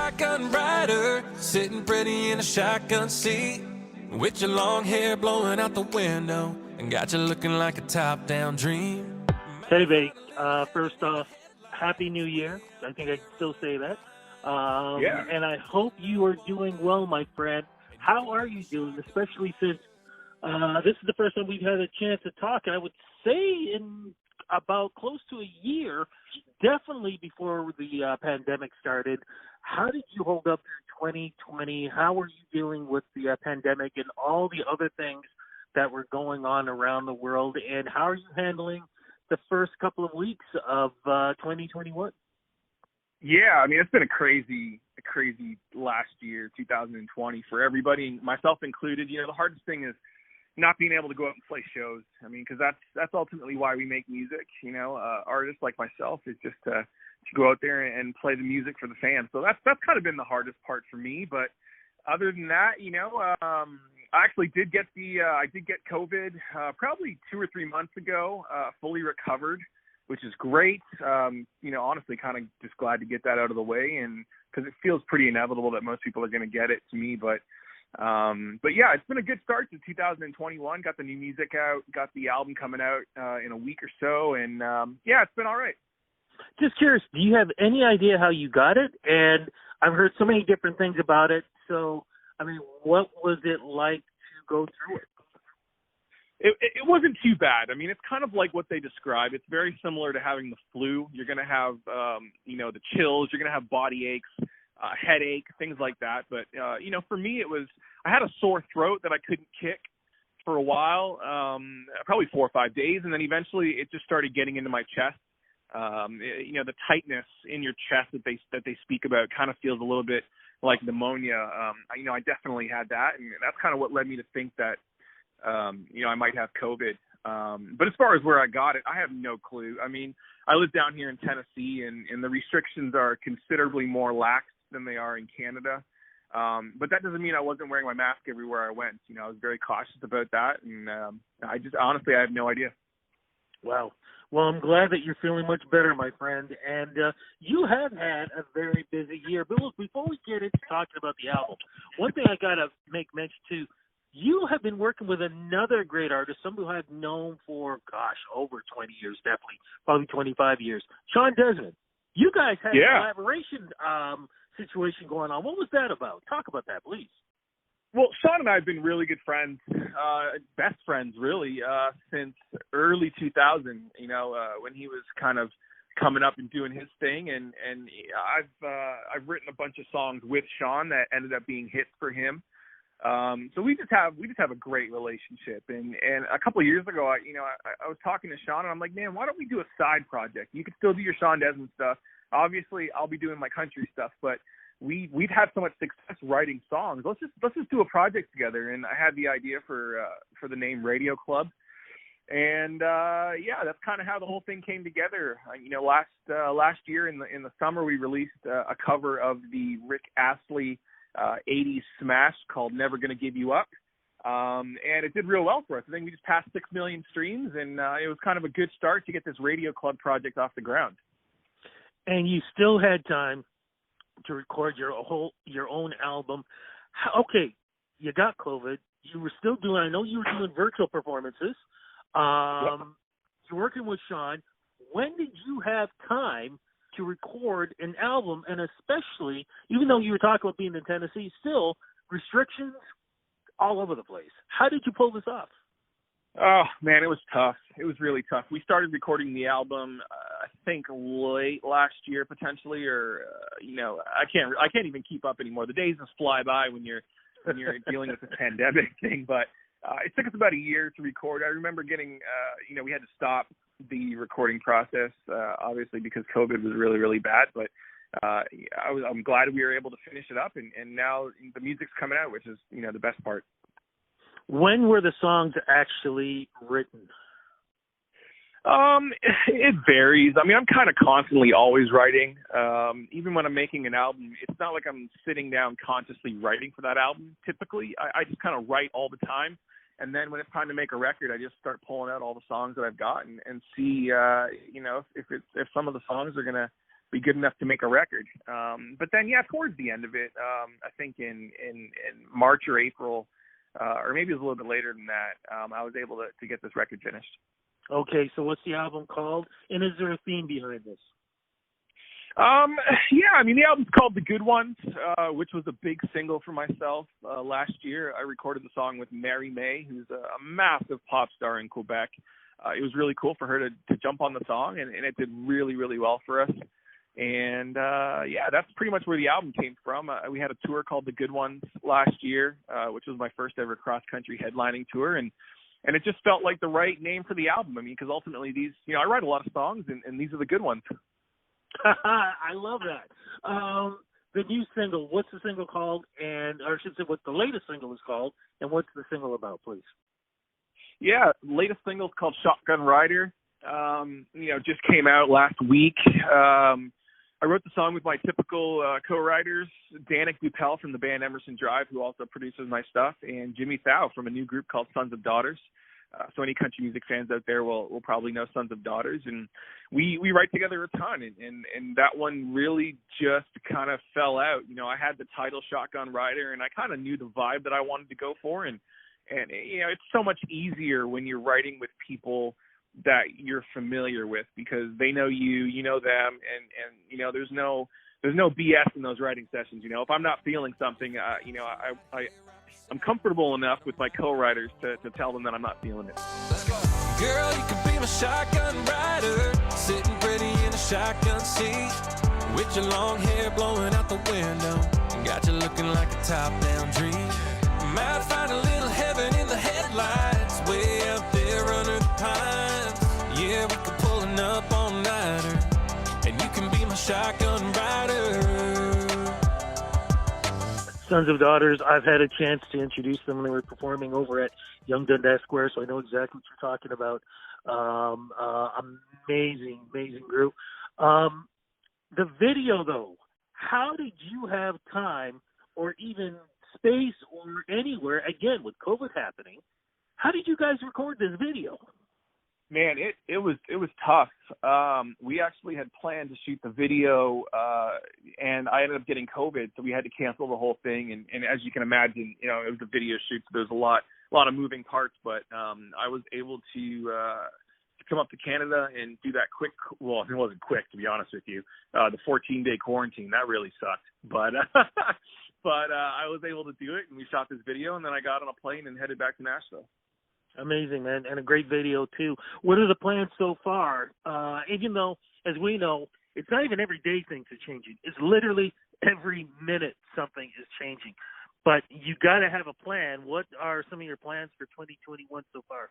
shotgun rider, sitting pretty in a shotgun seat, with your long hair blowing out the window, and got you looking like a top-down dream. Tebey, first off, Happy New Year. I think I can still say that. Yeah. And I hope you are doing well, my friend. How are you doing, especially since this is the first time we've had a chance to talk, and I would say in about close to a year, definitely before the pandemic started. How did you hold up through 2020? How are you dealing with the pandemic and all the other things that were going on around the world? And how are you handling the first couple of weeks of 2021? Yeah, I mean, it's been a crazy last year, 2020, for everybody, myself included. You know, the hardest thing is not being able to go out and play shows. I mean, because that's ultimately why we make music. You know, artists like myself is just to go out there and play the music for the fans. So that's kind of been the hardest part for me. But other than that, you know, I actually did get COVID probably 2 or 3 months ago, fully recovered, which is great. You know, honestly, kind of just glad to get that out of the way, and because it feels pretty inevitable that most people are going to get it to me. But yeah, it's been a good start to 2021. Got the new music out, got the album coming out in a week or so, and yeah, it's been all right. Just curious, do you have any idea how you got it? And I've heard so many different things about it. So, I mean, what was it like to go through it? It wasn't too bad. I mean, it's kind of like what they describe. It's very similar to having the flu. You're going to have, you know, the chills. You're going to have body aches, headache, things like that. But, you know, for me, I had a sore throat that I couldn't kick for a while, probably 4 or 5 days. And then eventually it just started getting into my chest. You know, the tightness in your chest that they speak about kind of feels a little bit like pneumonia. You know, I definitely had that. And that's kind of what led me to think that, you know, I might have COVID. But as far as where I got it, I have no clue. I mean, I live down here in Tennessee, and the restrictions are considerably more lax than they are in Canada. But that doesn't mean I wasn't wearing my mask everywhere I went. You know, I was very cautious about that, and I have no idea. Wow. Well, I'm glad that you're feeling much better, my friend. And you have had a very busy year. But look, before we get into talking about the album, one thing I got to make mention to, you have been working with another great artist, somebody who I've known for, over 20 years, definitely, probably 25 years, Sean Desmond. You guys had a collaboration situation going on. What was that about? Talk about that, please. Well, Sean and I have been really good friends, best friends, really, since early 2000, you know, when he was kind of coming up and doing his thing. And I've written a bunch of songs with Sean that ended up being hits for him. So we just have a great relationship. And a couple of years ago, I was talking to Sean, and I'm like, man, why don't we do a side project? You could still do your Sean Desmond stuff. Obviously, I'll be doing my country stuff, but we've had so much success writing songs. Let's just do a project together. And I had the idea for the name Radio Club. And yeah, that's kind of how the whole thing came together. You know, last year in the summer, we released a cover of the Rick Astley 80s smash called Never Gonna Give You Up. And it did real well for us. I think we just passed 6 million streams, and it was kind of a good start to get this Radio Club project off the ground. And you still had time to record your own album. Okay, you got COVID. You were still doing, I know you were doing virtual performances. You're working with Sean. When did you have time to record an album? And especially, even though you were talking about being in Tennessee, still restrictions all over the place. How did you pull this off? Oh man, it was tough. It was really tough. We started recording the album, I think late last year potentially, or you know, I can't even keep up anymore. The days just fly by when you're dealing with the pandemic thing. But it took us about a year to record. I remember getting, you know, we had to stop the recording process, obviously because COVID was really, really bad. But I'm glad we were able to finish it up, and now the music's coming out, which is, you know, the best part. When were the songs actually written? It varies. I mean, I'm kind of constantly always writing. Even when I'm making an album, it's not like I'm sitting down consciously writing for that album. Typically, I just kind of write all the time. And then when it's time to make a record, I just start pulling out all the songs that I've got and see, you know, if some of the songs are gonna be good enough to make a record. But then, yeah, towards the end of it, I think in March or April, or maybe it was a little bit later than that, I was able to get this record finished. Okay, so what's the album called? And is there a theme behind this? Yeah, I mean, the album's called The Good Ones, which was a big single for myself. Last year, I recorded the song with Mary May, who's a massive pop star in Quebec. It was really cool for her to jump on the song, and it did really, really well for us. And, yeah, that's pretty much where the album came from. We had a tour called The Good Ones last year, which was my first ever cross-country headlining tour, and it just felt like the right name for the album. I mean, because ultimately these, I write a lot of songs, and these are the good ones. I love that. The new single, what's the single called? And, or I should say what the latest single is called, and what's the single about, please? Yeah, latest single is called Shotgun Rider. Just came out last week. I wrote the song with my typical co-writers, Danik Dupel from the band Emerson Drive, who also produces my stuff, and Jimmy Thau from a new group called Sons of Daughters. So any country music fans out there will probably know Sons of Daughters. And we write together a ton, and that one really just kind of fell out. I had the title Shotgun Rider, and I kind of knew the vibe that I wanted to go for. And it's so much easier when you're writing with people that you're familiar with, because they know you know them, and there's no BS in those writing sessions. If I'm not feeling something, I'm comfortable enough with my co-writers to tell them that I'm not feeling it. Girl, you could be my shotgun rider, sitting pretty in a shotgun seat, with your long hair blowing out the window, got you looking like a top-down dream. Might find a little heaven in the headlights, way up there under the pines. Yeah, we could pull an up all-nighter, and you can be my shotgun rider. Sons of Daughters, I've had a chance to introduce them when they were performing over at Young Dundas Square, so I know exactly what you're talking about. Amazing group. The video, though, how did you have time or even space or anywhere, again, with COVID happening, how did you guys record this video? Man, it was tough. We actually had planned to shoot the video, and I ended up getting COVID, so we had to cancel the whole thing. And as you can imagine, it was a video shoot, so there's a lot of moving parts. But I was able to come up to Canada and do that quick. Well, it wasn't quick, to be honest with you. The 14-day quarantine, that really sucked. But I was able to do it, and we shot this video, and then I got on a plane and headed back to Nashville. Amazing, man, and a great video, too. What are the plans so far? Even though, as we know, it's not even every day things are changing. It's literally every minute something is changing. But you got to have a plan. What are some of your plans for 2021 so far?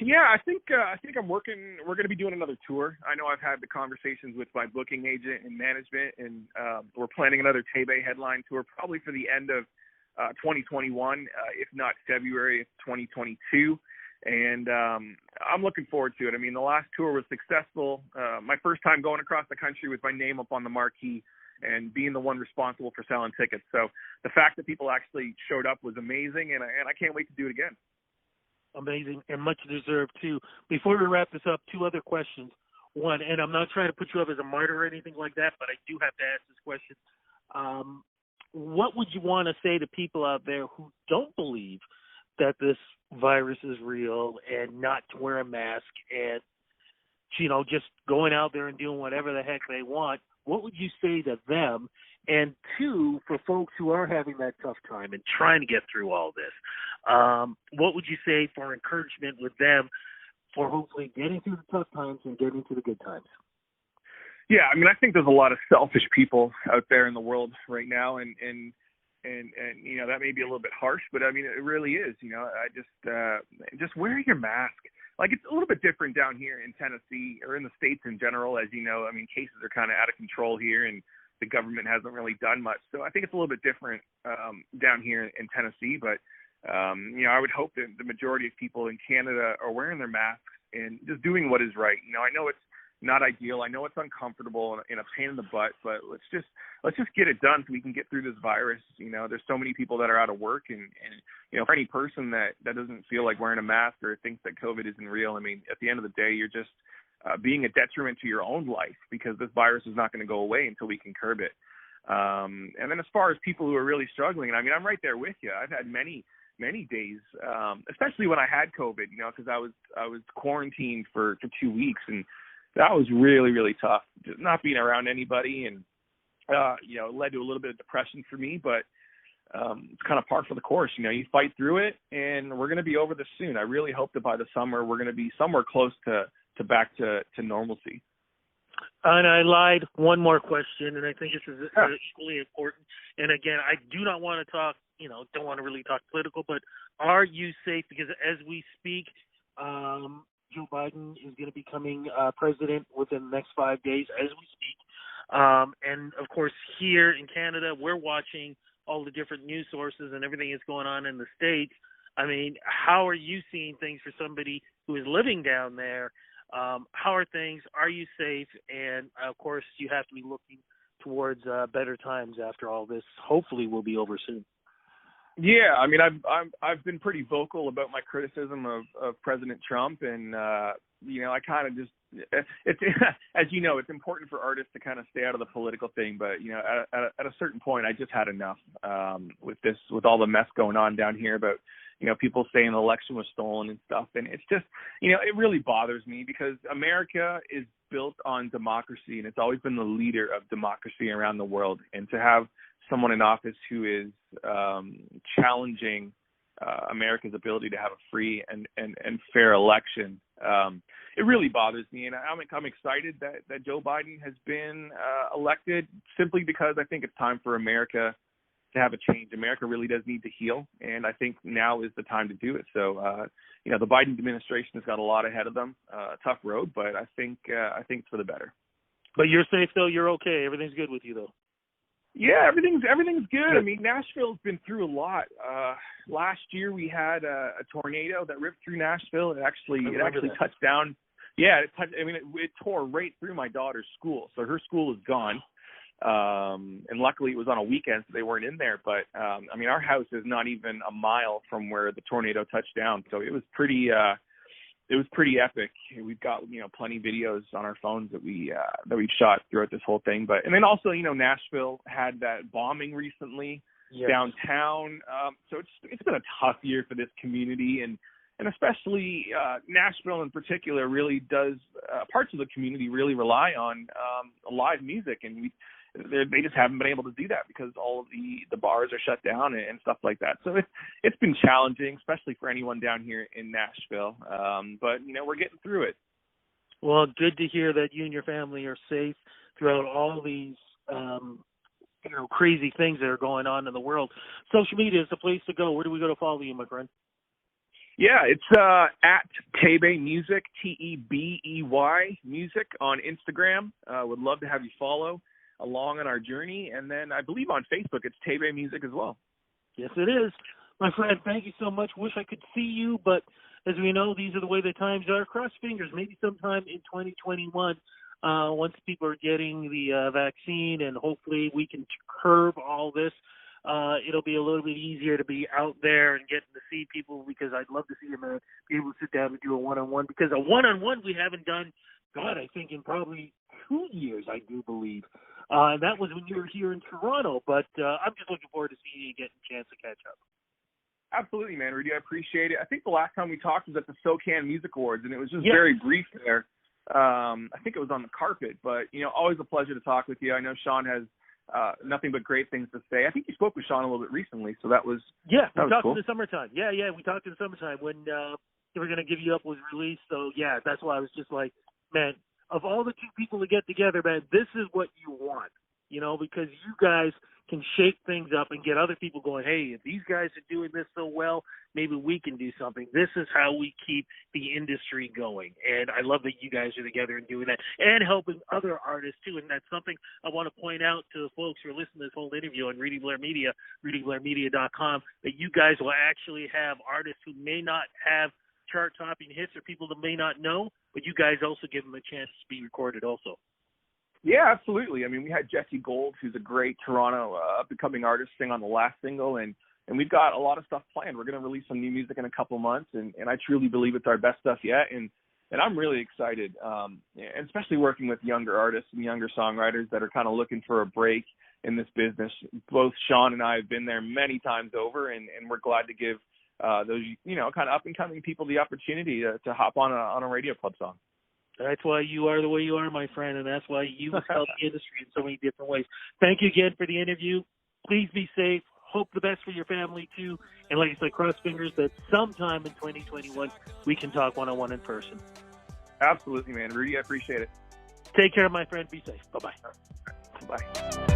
Yeah, I think I'm working. We're going to be doing another tour. I know I've had the conversations with my booking agent and management, and we're planning another Tebey headline tour, probably for the end of 2021, if not February of 2022. And I'm looking forward to it. I mean, the last tour was successful. My first time going across the country with my name up on the marquee and being the one responsible for selling tickets. So the fact that people actually showed up was amazing, and I can't wait to do it again. Amazing, and much deserved, too. Before we wrap this up, two other questions. One, and I'm not trying to put you up as a martyr or anything like that, but I do have to ask this question. What would you want to say to people out there who don't believe that this virus is real and not to wear a mask and, just going out there and doing whatever the heck they want? What would you say to them? And two, for folks who are having that tough time and trying to get through all this, what would you say for encouragement with them for hopefully getting through the tough times and getting to the good times? Yeah, I mean, I think there's a lot of selfish people out there in the world right now, and that may be a little bit harsh, but I mean, it really is. I just wear your mask. Like, it's a little bit different down here in Tennessee or in the States in general, as you know. I mean, cases are kind of out of control here, and the government hasn't really done much. So I think it's a little bit different down here in Tennessee. But, I would hope that the majority of people in Canada are wearing their masks and just doing what is right. I know it's not ideal. I know it's uncomfortable and a pain in the butt, but let's just get it done so we can get through this virus. There's so many people that are out of work, and for any person that doesn't feel like wearing a mask or thinks that COVID isn't real, I mean, at the end of the day, you're just being a detriment to your own life, because this virus is not going to go away until we can curb it. And then as far as people who are really struggling, I mean, I'm right there with you. I've had many days, especially when I had COVID, because I was quarantined for 2 weeks, and that was really, really tough. Just not being around anybody, and it led to a little bit of depression for me, but it's kind of par for the course. You fight through it, and we're going to be over this soon. I really hope that by the summer we're going to be somewhere close to back to normalcy. And I lied. One more question, and I think this is equally important. And again, I do not want to talk, don't want to really talk political, but are you safe? Because as we speak, Joe Biden is going to be becoming president within the next 5 days as we speak. And, of course, here in Canada, we're watching all the different news sources and everything that's going on in the States. I mean, how are you seeing things for somebody who is living down there? How are things? Are you safe? And, of course, you have to be looking towards better times after all this. Hopefully will be over soon. Yeah, I mean, I've been pretty vocal about my criticism of President Trump, and I kind of just it's as you know, it's important for artists to kind of stay out of the political thing, but at a certain point, I just had enough with all the mess going on down here about people saying the election was stolen and stuff, and it's just it really bothers me, because America is built on democracy, and it's always been the leader of democracy around the world, and to have someone in office who is challenging America's ability to have a free and fair election, it really bothers me. And I'm excited that Joe Biden has been elected, simply because I think it's time for America to have a change. America really does need to heal, and I think now is the time to do it. So, the Biden administration has got a lot ahead of them, a tough road, but I think it's for the better. But you're safe, though? You're okay? Everything's good with you, though? Yeah, everything's good. I mean, Nashville's been through a lot. Last year we had a tornado that ripped through Nashville. It actually touched down. Yeah, it tore right through my daughter's school. So her school is gone. And luckily it was on a weekend, so they weren't in there. But our house is not even a mile from where the tornado touched down. So it was pretty epic. We've got plenty of videos on our phones that we've shot throughout this whole thing. And then also Nashville had that bombing recently downtown. So it's been a tough year for this community, and especially Nashville in particular really does. Parts of the community really rely on live music, and they just haven't been able to do that because all of the bars are shut down and stuff like that. So it's been challenging, especially for anyone down here in Nashville. But we're getting through it. Well, good to hear that you and your family are safe throughout all these crazy things that are going on in the world. Social media is the place to go. Where do we go to follow you, my friend? Yeah, it's at Tebey Music, Tebey Music on Instagram. Would love to have you follow along on our journey. And then I believe on Facebook, it's Tebey Music as well. Yes, it is. My friend, thank you so much. Wish I could see you, but as we know, these are the way the times are. Cross fingers, maybe sometime in 2021, once people are getting the vaccine, and hopefully we can curb all this. It'll be a little bit easier to be out there and getting to see people, because I'd love to see you, man, be able to sit down and do a one-on-one, because a one-on-one we haven't done, God, I think in probably 2 years, I do believe. And that was when you were here in Toronto, but I'm just looking forward to seeing you and getting a chance to catch up. Absolutely, man, Rudy. I appreciate it. I think the last time we talked was at the SoCan Music Awards, and it was just very brief there. I think it was on the carpet, but, always a pleasure to talk with you. I know Sean has nothing but great things to say. I think you spoke with Sean a little bit recently, so that was we talked cool. in the summertime. Yeah, we talked in the summertime when They Were Gonna Give You Up was released. So yeah, that's why I was just like, man, of all the two people to get together, man, this is what you want, because you guys can shake things up and get other people going, hey, if these guys are doing this so well, maybe we can do something. This is how we keep the industry going. And I love that you guys are together and doing that and helping other artists too. And that's something I want to point out to the folks who are listening to this whole interview on Rudy Blair Media, rudyblairmedia.com, that you guys will actually have artists who may not have chart-topping hits or people that may not know, but you guys also give them a chance to be recorded also. Yeah, absolutely. I mean, we had Jesse Gold, who's a great Toronto up-and-coming artist, sing on the last single, and we've got a lot of stuff planned. We're going to release some new music in a couple months, and I truly believe it's our best stuff yet. And And I'm really excited, and especially working with younger artists and younger songwriters that are kind of looking for a break in this business. Both Sean and I have been there many times over, and we're glad to give those, kind of up-and-coming people the opportunity to hop on a radio club song. That's why you are the way you are, my friend, and that's why you have helped the industry in so many different ways. Thank you again for the interview. Please be safe. Hope the best for your family, too. And like I said, cross fingers that sometime in 2021 we can talk one-on-one in person. Absolutely, man. Rudy, I appreciate it. Take care, my friend. Be safe. Bye-bye. Bye.